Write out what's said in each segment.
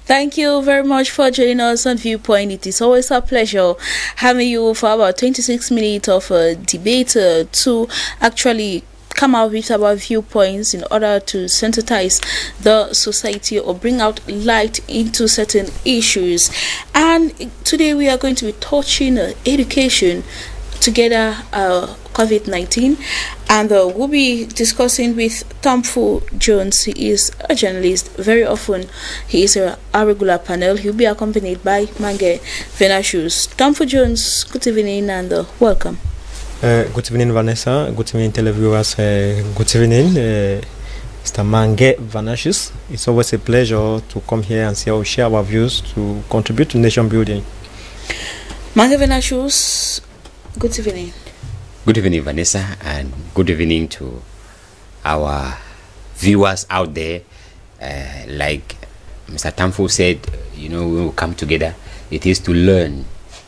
Thank you very much for joining us on Viewpoint. It is always a pleasure having you for about 26 minutes of debate to actually come out with our viewpoints in order to sensitize the society or bring out light into certain issues. And today we are going to be touching education together, COVID-19, and we'll be discussing with Tamfu Jones. He is a journalist. Very often he is a regular panel. He'll be accompanied by Mange Venashus. Tamfu Jones, good evening and welcome. Good evening, Vanessa. Good evening, televiewers. Good evening, Mr. Mange Venashus. It's always a pleasure to come here and share our views to contribute to nation building. Mange Venashus, good evening. Good evening, Vanessa, and good evening to our viewers out there. Like Mr. Tamfu said, you know, we will come together. It is to learn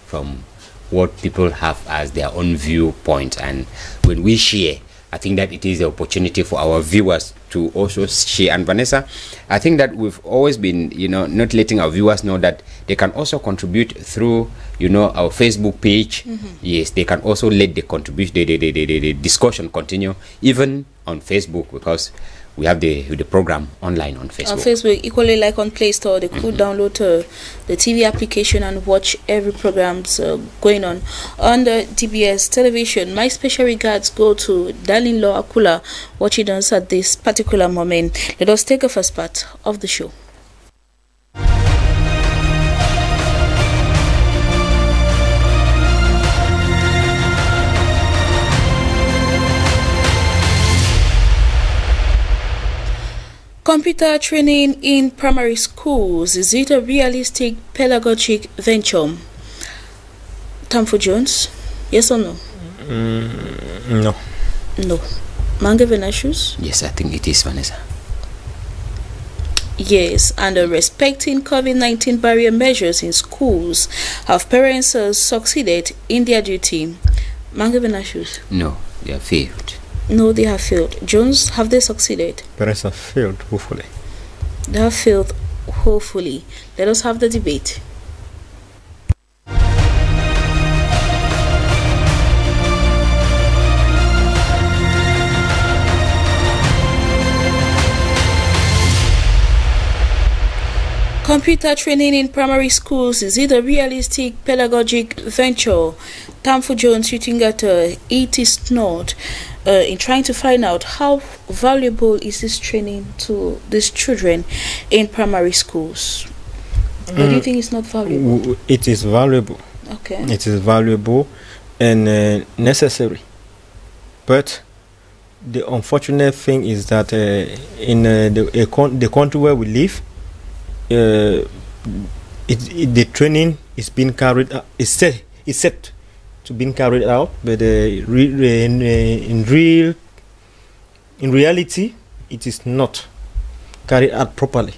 from what people have as their own viewpoint, and when we share, I think that it is the opportunity for our viewers to also share. And Vanessa, I think that we've always been, you know, not letting our viewers know that they can also contribute through, you know, our Facebook page. Yes, they can also let the contribution, the discussion continue even on Facebook, because we have the program online on Facebook. On Facebook, equally like on Play Store, they could download the TV application and watch every programs going on the DBS television. My special regards go to darling Law Akula watching us at this particular moment. Let us take a first part of the show. Computer training in primary schools, is it a realistic pedagogic venture? Tamfu Jones, yes or no? No. No. Mange Venashus? Yes, I think it is, Vanessa. Yes, and respecting COVID-19 barrier measures in schools, have parents succeeded in their duty? Mange Venashus? No, they have failed. No, they have failed. Jones, have they succeeded? Parents have failed, hopefully. They have failed, hopefully. Let us have the debate. Computer training in primary schools, is it a realistic pedagogic venture? Tamfu Jones, you think that it is not, in trying to find out how valuable is this training to these children in primary schools? Or do you think it's not valuable? It is valuable. Okay. It is valuable and necessary. But the unfortunate thing is that in the country where we live, the training is being carried out, is set to being carried out, but in reality it is not carried out properly,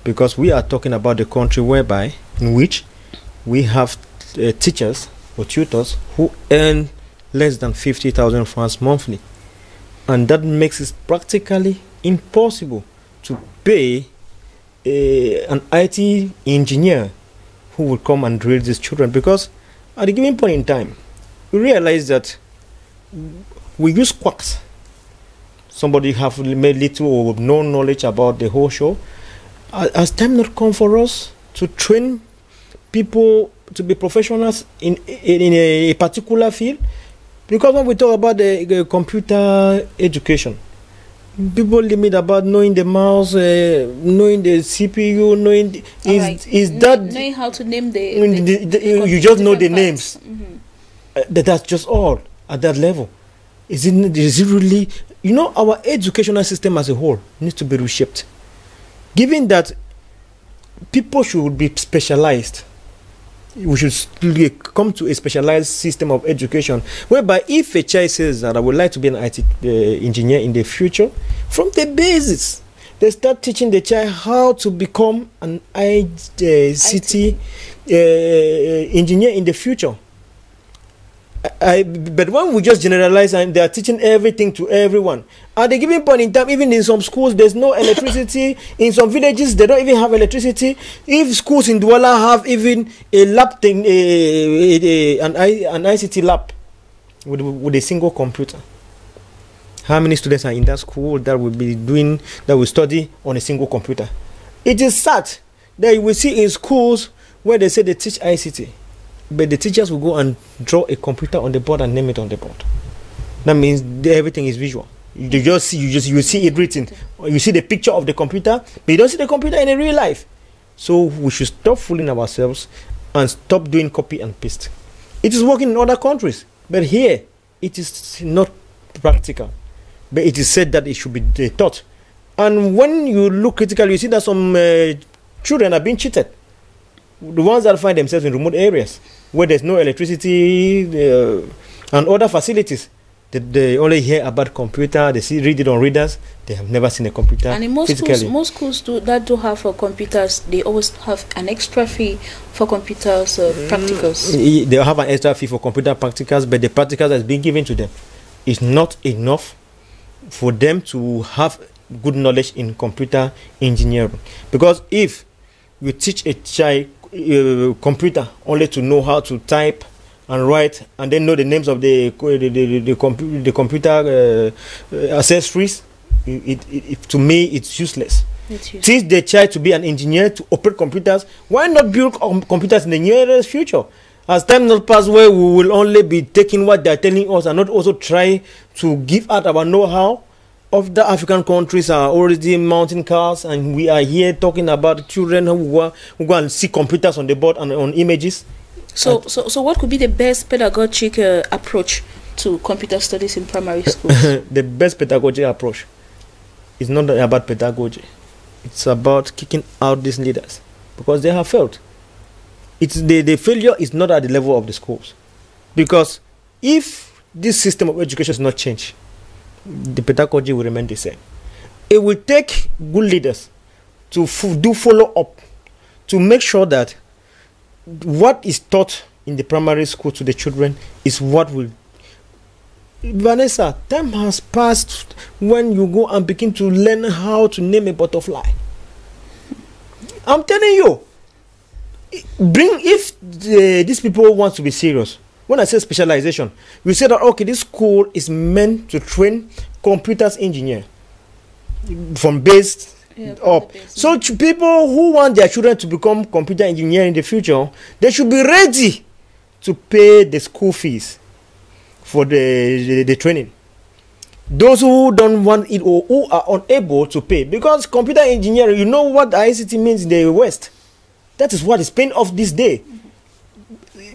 because we are talking about the country whereby in which we have teachers or tutors who earn less than 50,000 francs monthly, and that makes it practically impossible to pay an IT engineer who will come and drill these children, because at a given point in time we realize that we use quacks. Somebody have made little or no knowledge about the whole show. Has time not come for us to train people to be professionals in a particular field? Because when we talk about the computer education, people limit about knowing the mouse, knowing the CPU, knowing knowing how to name the you just know the names. That's just all at that level. Is it really, you know, our educational system as a whole needs to be reshaped, given that people should be specialized. We should come to a specialized system of education, whereby if a child says that I would like to be an IT engineer in the future, from the basis they start teaching the child how to become an ICT engineer in the future. But when we just generalize and they are teaching everything to everyone, at a given point in time, even in some schools, there's no electricity. In some villages, they don't even have electricity. If schools in Douala have even a lab thing, an ICT lab with a single computer, how many students are in that school that will study on a single computer? It is sad that you will see in schools where they say they teach ICT, but the teachers will go and draw a computer on the board and name it on the board. That means everything is visual. You see it written. You see the picture of the computer, but you don't see the computer in a real life. So we should stop fooling ourselves and stop doing copy and paste. It is working in other countries, but here it is not practical. But it is said that it should be taught. And when you look critically, you see that some children are being cheated. The ones that find themselves in remote areas where there's no electricity and other facilities. They only hear about computer, they read it on readers, they have never seen a computer. And in most schools that do have computers, they always have an extra fee for computers practicals. They have an extra fee for computer practicals, but the practicals that's being given to them is not enough for them to have good knowledge in computer engineering. Because if you teach a child computer only to know how to type and write and then know the names of the computer accessories, to me it's useless. Teach the child to be an engineer, to operate computers. Why not build computers in the nearest future? As time not pass, where we will only be taking what they are telling us and not also try to give out our know-how. Of the African countries are already mounting cars, and we are here talking about children who go and see computers on the board and on images. So what could be the best pedagogic approach to computer studies in primary schools? The best pedagogic approach is not about pedagogy. It's about kicking out these leaders because they have failed. It's the failure is not at the level of the schools, because if this system of education is not changed, the pedagogy will remain the same. It will take good leaders to do follow up to make sure that what is taught in the primary school to the children is what will. Vanessa, time has passed when you go and begin to learn how to name a butterfly. I'm telling you, if these people want to be serious. When I say specialization, we say that, okay, this school is meant to train computers engineer from base up. So people who want their children to become computer engineer in the future, they should be ready to pay the school fees for the training. Those who don't want it or who are unable to pay, because computer engineering, you know what ICT means in the West. That is what is paying off this day.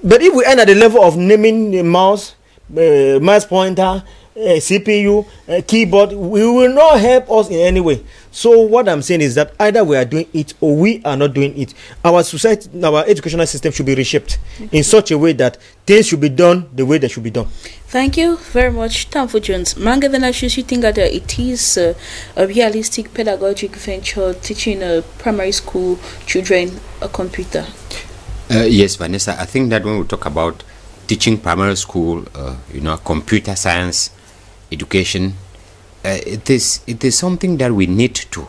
But if we end at the level of naming a mouse, mouse pointer, CPU, keyboard, we will not help us in any way. So what I'm saying is that either we are doing it or we are not doing it. Our society, our educational system should be reshaped in such a way that things should be done the way they should be done. Thank you very much, Tamfo Jones. Mangavenashus, you think that it is a realistic pedagogic venture teaching primary school children a computer? Yes, Vanessa, I think that when we talk about teaching primary school, computer science education, it is something that we need to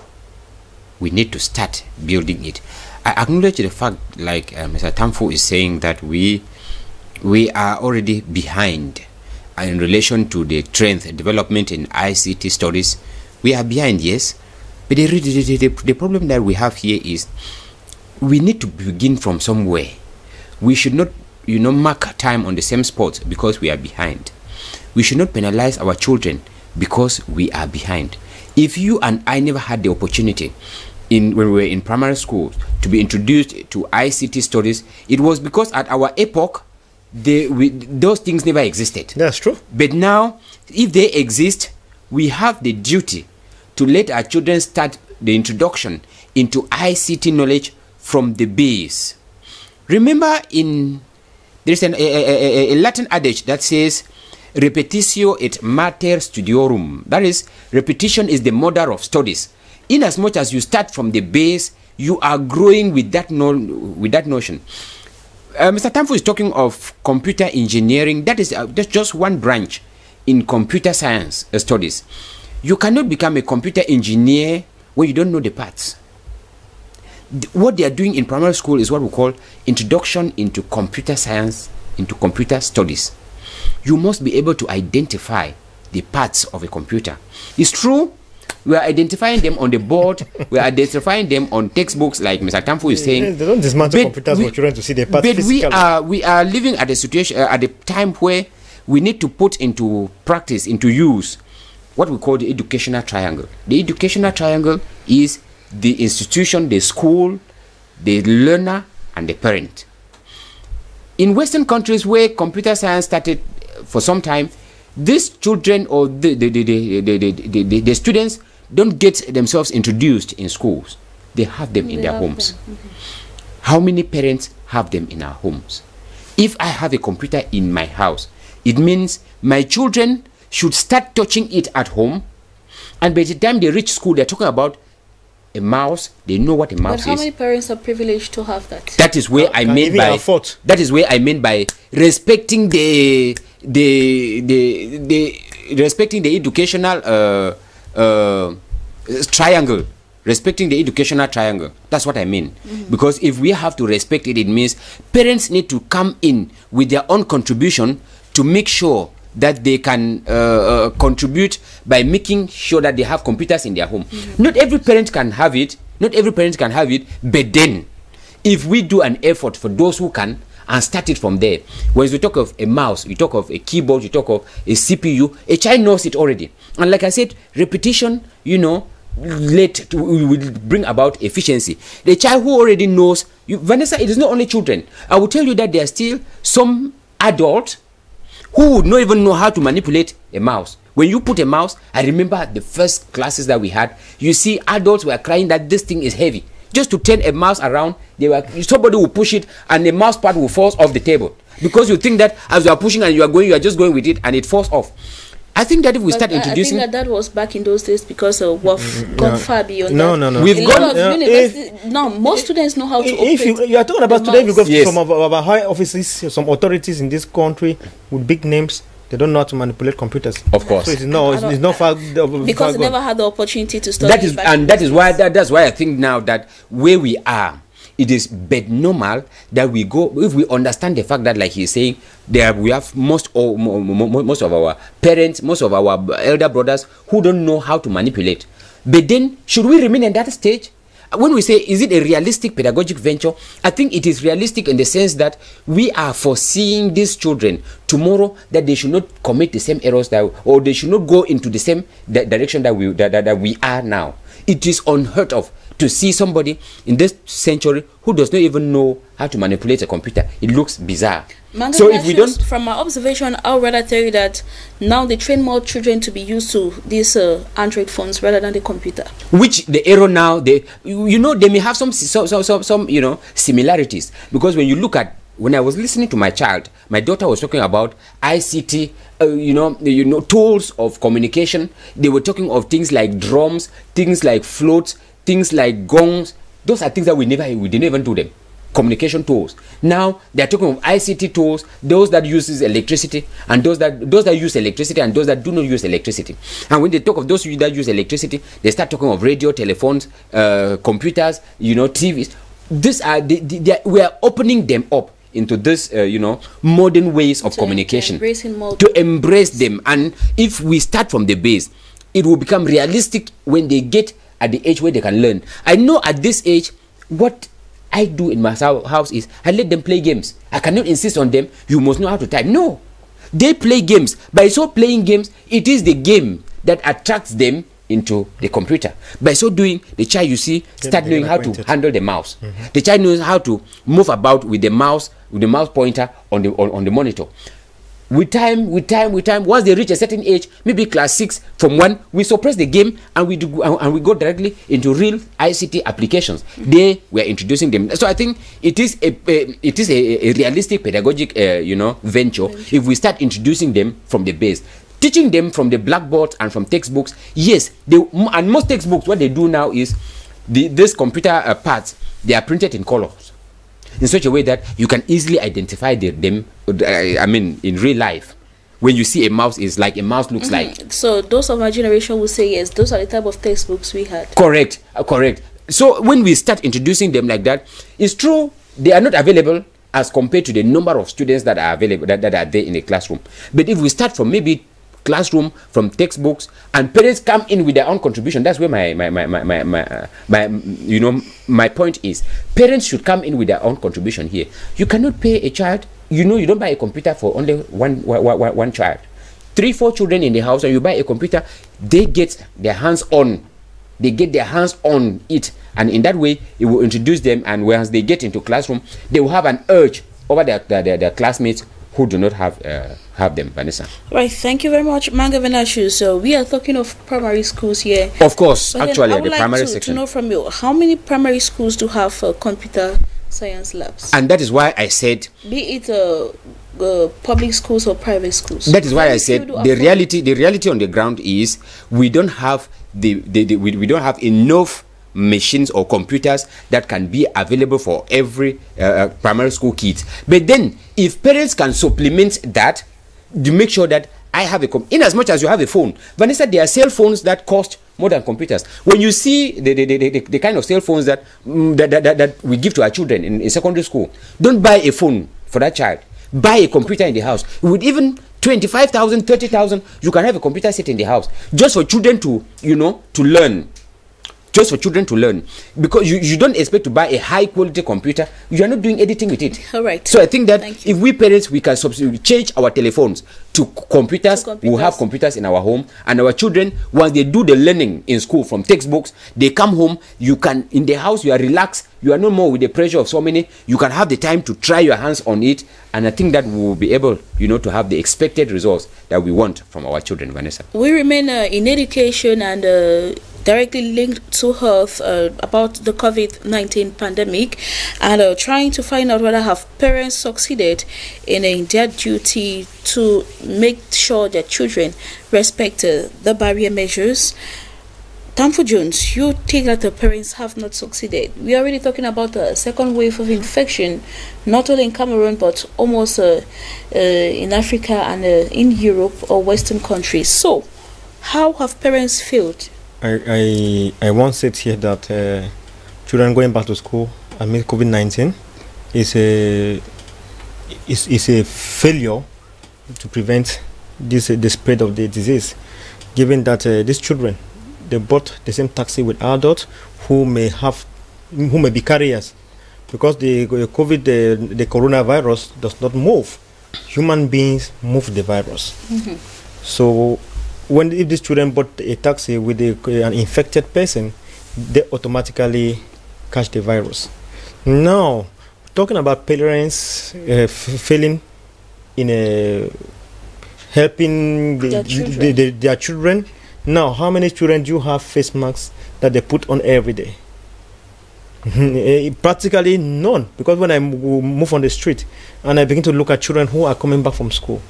start building it. I acknowledge the fact, like Mr. Tamfo is saying, that we are already behind in relation to the strength development in ICT studies. We are behind, yes, but the problem that we have here is we need to begin from somewhere. We should not, mark time on the same spot because we are behind. We should not penalize our children because we are behind. If you and I never had the opportunity when we were in primary school to be introduced to ICT studies, it was because at our epoch, those things never existed. That's true. But now, if they exist, we have the duty to let our children start the introduction into ICT knowledge from the base. Remember, there's a Latin adage that says, repetitio et mater studiorum. That is, repetition is the mother of studies. In as much as you start from the base, you are growing with that notion. Mr. Tamfu is talking of computer engineering. That is that's just one branch in computer science studies. You cannot become a computer engineer when you don't know the parts. What they are doing in primary school is what we call introduction into computer science, into computer studies. You must be able to identify the parts of a computer. It's true, we are identifying them on the board, we are identifying them on textbooks, like Mr. Tamfu is saying. They don't dismantle computers for children to see the parts physically. But we are living at a situation, at a time where we need to put into practice, into use, what we call the educational triangle. The educational triangle is the institution, the school, the learner, and the parent. In Western countries where computer science started for some time, these children or the students don't get themselves introduced in schools. They have them in their homes. How many parents have them in our homes? If I have a computer in my house, it means my children should start touching it at home, and by the time they reach school, they're talking about a mouse. They know what a mouse is. But how many parents are privileged to have that? That is where I mean by that is where I mean by respecting the respecting the educational triangle. Respecting the educational triangle. That's what I mean. Because if we have to respect it, it means parents need to come in with their own contribution to make sure that they can contribute by making sure that they have computers in their home. Not every parent can have it. Not every parent can have it. But then, if we do an effort for those who can and start it from there, when we talk of a mouse, we talk of a keyboard, we talk of a CPU, a child knows it already. And like I said, repetition, you know, will bring about efficiency. The child who already knows, Vanessa, it is not only children. I will tell you that there are still some adults who would not even know how to manipulate a mouse. When you put a mouse, I remember the first classes that we had, you see adults were crying that this thing is heavy. Just to turn a mouse around, somebody will push it and the mouse pad will fall off the table. Because you think that as you are pushing and you are just going with it and it falls off. I think that if we start introducing... I think that was back in those days because we've gone far beyond that. No. We've gone... most students know how to operate. You are talking about today because some of our high offices, some authorities in this country with big names, they don't know how to manipulate computers. Of course. So it's not far... Because they never had the opportunity to study. That's why I think now that where we are, it is but normal that we go, if we understand the fact that, like he's saying, we have most of our parents, most of our elder brothers who don't know how to manipulate. But then, should we remain in that stage? When we say, is it a realistic pedagogic venture? I think it is realistic in the sense that we are foreseeing these children tomorrow that they should not commit the same errors or they should not go into the same direction that we are now. It is unheard of to see somebody in this century who does not even know how to manipulate a computer. It looks bizarre. So if we don't, from my observation, I would rather tell you that now they train more children to be used to these Android phones rather than the computer. Which the error now, they may have some similarities, because when you look at, when I was listening to my child, my daughter was talking about ICT, tools of communication. They were talking of things like drums, things like floats, things like gongs. Those are things that we didn't even do them. Communication tools. Now they are talking of ICT tools, those that uses electricity and those that use electricity and those that do not use electricity. And when they talk of those that use electricity, they start talking of radio, telephones, computers, TVs. These are we are opening them up into this modern ways of communication, to embrace them. And if we start from the base, it will become realistic when they get at the age where they can learn. I know at this age, what I do in my house is I let them play games. I cannot insist on them, you must know how to type. No, they play games. By so playing games, it is the game that attracts them into the computer. By so doing, the child, you see, start knowing how to handle the mouse. The child knows how to move about with the mouse pointer on the monitor. With time, once they reach a certain age, maybe class 6, from 1, we suppress the game and we go directly into real ICT applications. They were introducing them. So I think it is a realistic pedagogic venture if we start introducing them from the base. Teaching them from the blackboard and from textbooks. Yes, and most textbooks, what they do now is these computer parts, they are printed in colors. in such a way that you can easily identify them. I mean, in real life, when you see a mouse, is like a mouse looks like. So those of my generation will say yes. Those are the type of textbooks we had. Correct, correct. So when we start introducing them like that, it's true they are not available as compared to the number of students that are available that are there in a classroom. But if we start from maybe classroom, from textbooks, and parents come in with their own contribution, that's where my point is. Parents should come in with their own contribution here. You cannot pay a child. You don't buy a computer for only one child. 3-4 children in the house, and you buy a computer, they get their hands on. They get their hands on it, and in that way, it will introduce them. And once they get into classroom, they will have an urge over their classmates who do not have them. Vanessa. Right. Thank you very much, Manga Venashu. So we are talking of primary schools here. Of course, but actually, I would the like primary to section. know from you, how many primary schools do have computer science labs? And that is why I said, be it public schools or private schools. That is why I said the reality on the ground is we don't have we don't have enough machines or computers that can be available for every primary school kids. But then if parents can supplement that to make sure that I have in as much as you have a phone, Vanessa, there are cell phones that cost more than computers. When you see the kind of cell phones that we give to our children in secondary school, don't buy a phone for that child. Buy a computer in the house. With even 25,000, 30,000, you can have a computer set in the house just for children to learn. Just for children to learn, because you don't expect to buy a high quality computer. You are not doing anything with it. All right. So I think that if we parents, we can change our telephones to computers. We'll have computers in our home, and our children, once they do the learning in school from textbooks, they come home. You can in the house, you are relaxed. You are no more with the pressure of so many. You can have the time to try your hands on it, and I think that we will be able, to have the expected results that we want from our children. Vanessa. We remain in education and directly linked to health about the COVID-19 pandemic, and trying to find out whether have parents succeeded in their duty to make sure that children respect the barrier measures. Tamfu Jones, you think that the parents have not succeeded? We are already talking about the second wave of infection, not only in Cameroon, but almost in Africa and in Europe or Western countries. So, how have parents failed? I once said here that children going back to school amid COVID-19 is a failure to prevent the spread of the disease, given that these children, they bought the same taxi with adults who may be carriers, because the coronavirus does not move. Human beings move the virus. So if these children bought a taxi with an infected person, they automatically catch the virus. Now, talking about parents failing in helping their children. Now, how many children do you have face masks that they put on every day? Practically none, because when I move on the street and I begin to look at children who are coming back from school,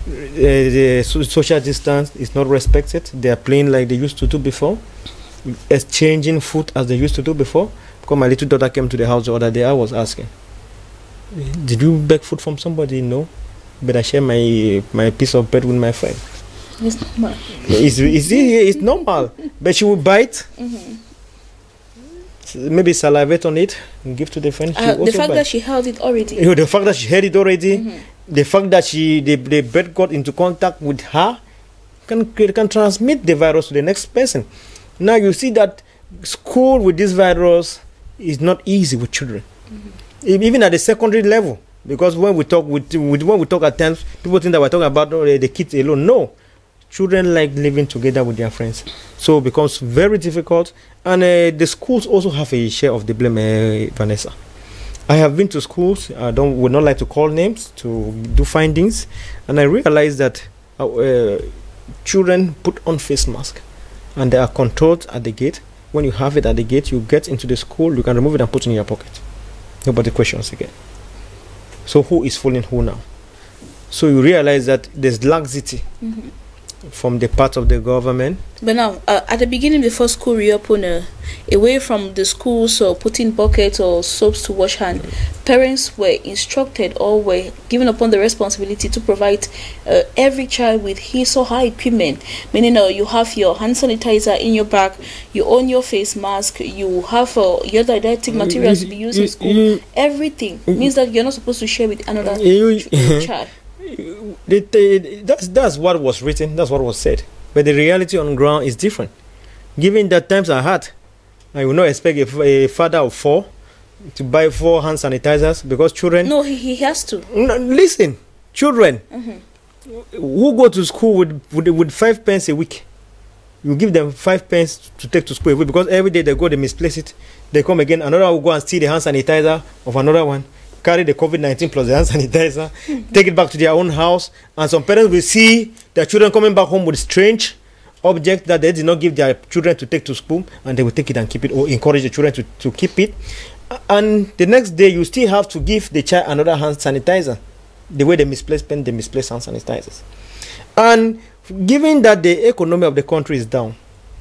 the social distance is not respected. They are playing like they used to do before, exchanging food as they used to do before. Because my little daughter came to the house the other day, I was asking, did you beg food from somebody? No, but I share my piece of bread with my friend. It's normal. It's normal, but she will bite, maybe salivate on it and give to the friend. The fact that she held it already. The fact that she held it already. The fact that the bread got into contact with her can transmit the virus to the next person. Now you see that school with this virus is not easy with children, even at the secondary level. Because when we talk at times, people think that we're talking about the kids alone. No, children like living together with their friends, so it becomes very difficult. And the schools also have a share of the blame, Vanessa. I have been to schools, would not like to call names, to do findings, and I realized that children put on face masks and they are controlled at the gate. When you have it at the gate, you get into the school, you can remove it and put it in your pocket. Nobody questions again. So who is fooling who now? So you realize that there's laxity from the part of the government. But now, at the beginning, before school reopened, away from the schools or putting buckets or soaps to wash hand, parents were instructed or were given upon the responsibility to provide every child with his or her equipment. Meaning, you have your hand sanitizer in your bag, you own your face mask, you have your didactic materials to be used in school. Everything means that you're not supposed to share with another child. That's what was written, that's what was said, but the reality on the ground is different. Given that times are hard, I will not expect a father of 4 to buy 4 hand sanitizers, because children... No, he has to. Listen, children who go to school with 5 pence a week, you give them 5 pence to take to school a week, because every day they go, they misplace it, they come again, another one will go and steal the hand sanitizer of another one, carry the COVID-19 plus the hand sanitizer, take it back to their own house, and some parents will see their children coming back home with strange objects that they did not give their children to take to school, and they will take it and keep it, or encourage the children to keep it. And the next day, you still have to give the child another hand sanitizer, the way they misplace pen, they misplace hand sanitizers. And given that the economy of the country is down,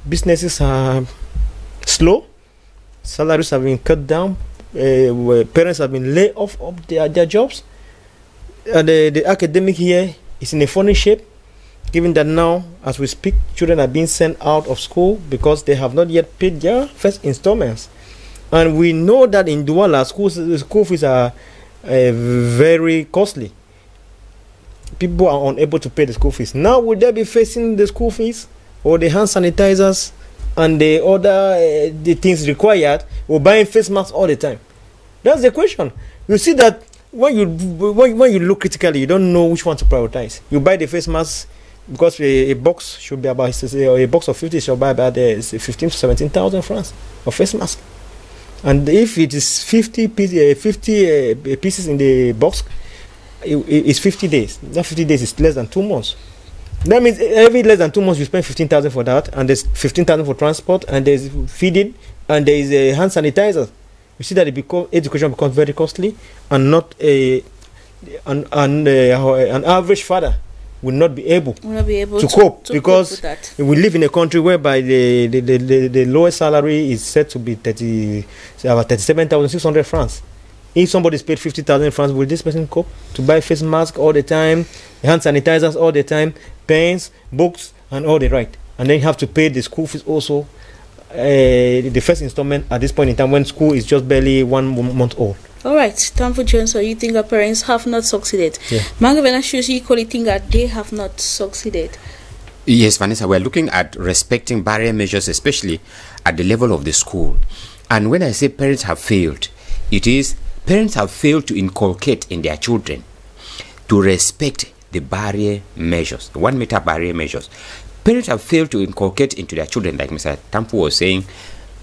businesses are slow, salaries have been cut down, parents have been laid off of their jobs, and the academic year is in a funny shape, given that now, as we speak, children are being sent out of school because they have not yet paid their first installments. And we know that in Douala, school fees are very costly. People are unable to pay the school fees. Now, will they be facing the school fees or the hand sanitizers and the other the things required, or buying face masks all the time? That's the question. You see that when you look critically, you don't know which one to prioritize. You buy the face mask because a box should be about, a box of 50 should buy about 15 to 17,000 francs of face mask. And if it is 50 pieces in the box, it's 50 days. That 50 days is less than 2 months. That means every less than 2 months you spend 15,000 for that, and there's 15,000 for transport, and there's feeding, and there is a hand sanitizer. You see that education becomes very costly, and not an average father will not be able to cope, because we live in a country whereby the lowest salary is said to be 37,600 francs. If somebody is paid 50,000 francs, will this person cope to buy face masks all the time, hand sanitizers all the time, pens, books, and all the right? And then you have to pay the school fees also, the first installment at this point in time when school is just barely 1 month old. All right, Tamfu Johnson, you think our parents have not succeeded? Yeah. Mangavena shows you equally think that they have not succeeded. Yes, Vanessa, we're looking at respecting barrier measures, especially at the level of the school. And when I say parents have failed, it is parents have failed to inculcate in their children to respect the barrier measures, the 1 meter barrier measures. Parents have failed to inculcate into their children, like Mr. Tampu was saying,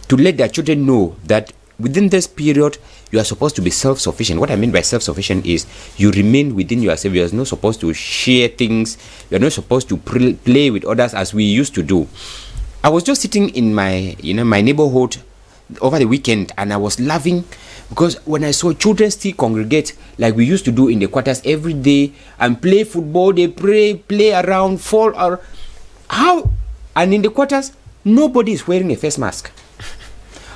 to let their children know that within this period, you are supposed to be self-sufficient. What I mean by self-sufficient is you remain within yourself. You are not supposed to share things. You are not supposed to play with others as we used to do. I was just sitting in my, my neighborhood over the weekend, and I was laughing because when I saw children still congregate like we used to do in the quarters every day and play football, they play around, fall, or how? And in the quarters, nobody is wearing a face mask.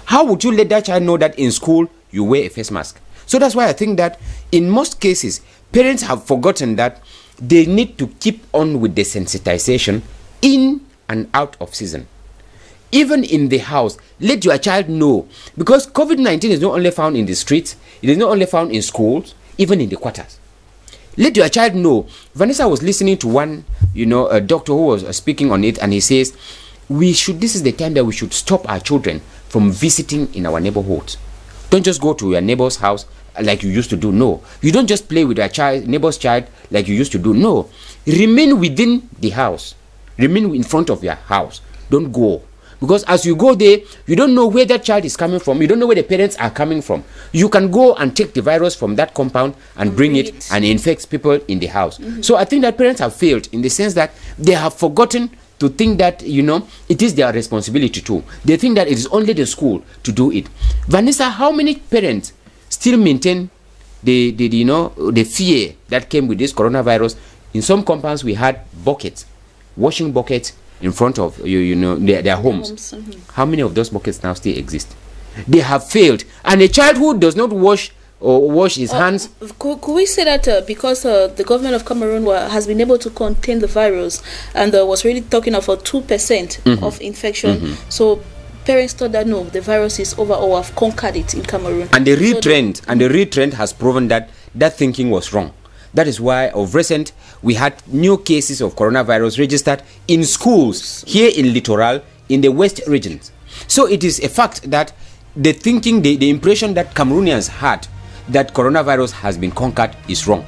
How would you let that child know that in school you wear a face mask? So that's why I think that in most cases, parents have forgotten that they need to keep on with the sensitization in and out of season. Even in the house, let your child know, because COVID-19 is not only found in the streets, it is not only found in schools, even in the quarters. Let your child know. Vanessa was listening to one, a doctor who was speaking on it, and he says, this is the time that we should stop our children from visiting in our neighborhoods. Don't just go to your neighbor's house like you used to do. No. You don't just play with your neighbor's child like you used to do. No. Remain within the house. Remain in front of your house. Don't go. Because as you go there, you don't know where that child is coming from. You don't know where the parents are coming from. You can go and take the virus from that compound and bring it and infect people in the house. So I think that parents have failed in the sense that they have forgotten to think that, it is their responsibility too. They think that it is only the school to do it. Vanessa, how many parents still maintain the fear that came with this coronavirus? In some compounds, we had buckets washing buckets in front of their homes. How many of those buckets now still exist? They have failed. And a child who does not wash his hands. Could we say that because the government of Cameroon has been able to contain the virus and was really talking of a 2% of infection, so parents thought that no, the virus is over or have conquered it in Cameroon. And the retrend has proven that thinking was wrong. That is why of recent we had new cases of coronavirus registered in schools here in Littoral, in the West regions. So it is a fact that the thinking, the impression that Cameroonians had that coronavirus has been conquered is wrong.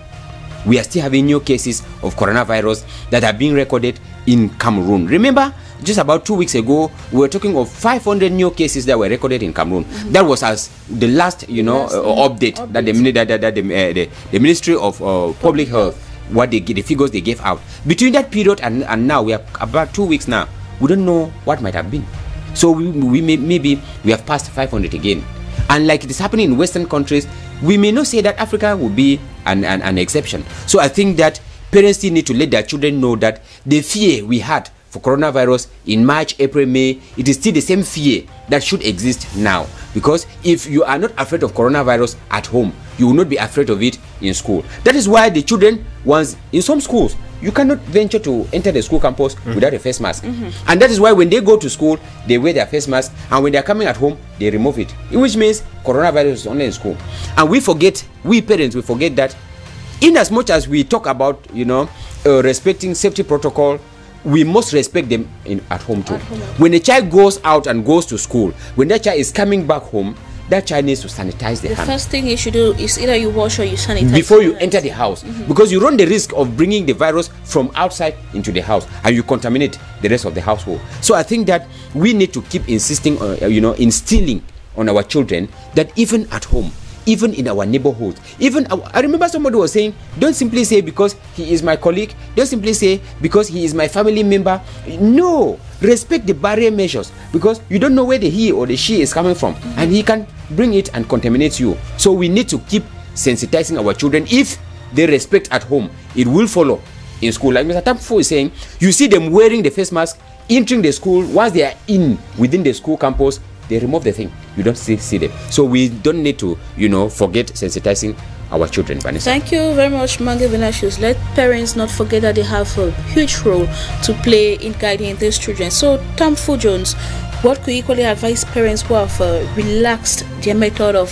We are still having new cases of coronavirus that are being recorded in Cameroon. Remember, just about 2 weeks ago, we were talking of 500 new cases that were recorded in Cameroon. That was as the last, update that the Ministry of Public Health, the figures they gave out. Between that period and now, we are about 2 weeks now. We don't know what might have been. So maybe we have passed 500 again. And like it is happening in Western countries, we may not say that Africa will be an exception. So I think that parents still need to let their children know that the fear we had for coronavirus in March, April, May, it is still the same fear that should exist now. Because if you are not afraid of coronavirus at home, you will not be afraid of it in school. That is why the children, once in some schools, you cannot venture to enter the school campus without a face mask. And that is why when they go to school, they wear their face mask, and when they are coming at home, they remove it. Which means coronavirus is only in school. And we parents, we forget that in as much as we talk about, respecting safety protocol, we must respect them at home too. When a child goes out and goes to school, when that child is coming back home, that child needs to sanitize the hand. The first thing you should do is either you wash or you sanitize before you enter the house, because you run the risk of bringing the virus from outside into the house and you contaminate the rest of the household. So I think that we need to keep insisting on, instilling on our children that even at home, even in our neighborhood, I remember somebody was saying, don't simply say because he is my colleague, don't simply say because he is my family member. No, respect the barrier measures, because you don't know where the he or the she is coming from, and he can bring it and contaminate you. So we need to keep sensitizing our children. If they respect at home, it will follow in school. Like Mr. Tamfo is saying, you see them wearing the face mask, entering the school. Once they are within the school campus, they remove the thing. You don't see them. So we don't need to, forget sensitizing our children, Vanessa. Thank you very much, Mange Vinicius. Let parents not forget that they have a huge role to play in guiding these children. So, Tamfo Jones, what could equally advise parents who have relaxed their method of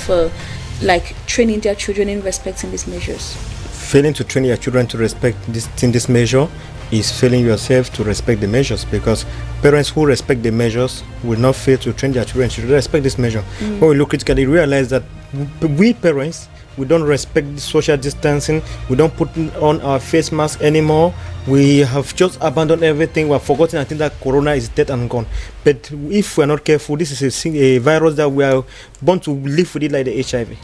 training their children in respecting these measures? Failing to train your children to respect this measure is failing yourself to respect the measures, because parents who respect the measures will not fail to train their children to respect this measure. When we look critically, realize that we parents, we don't respect social distancing, we don't put on our face mask anymore, we have just abandoned everything, we have forgotten. I think that corona is dead and gone. But if we're not careful, this is a virus that we are born to live with it like the HIV.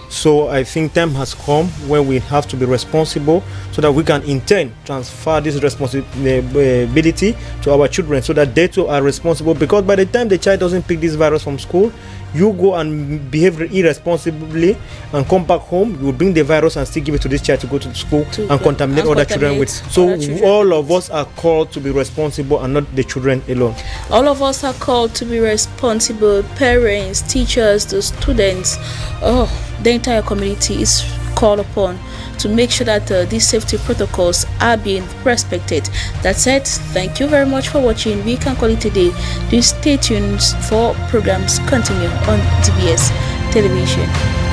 So I think time has come when we have to be responsible, so that we can in turn transfer this responsibility to our children, so that they too are responsible. Because by the time the child doesn't pick this virus from school, you go and behave irresponsibly and come back home, you will bring the virus and still give it to this child to go to school and contaminate other children with. So all of us are called to be responsible, and not the children alone. All of us are called to be responsible. Parents, teachers, the students, the entire community is called upon to make sure that these safety protocols are being respected. That said, thank you very much for watching. We can call it a day. Do stay tuned for programs continue on DBS Television.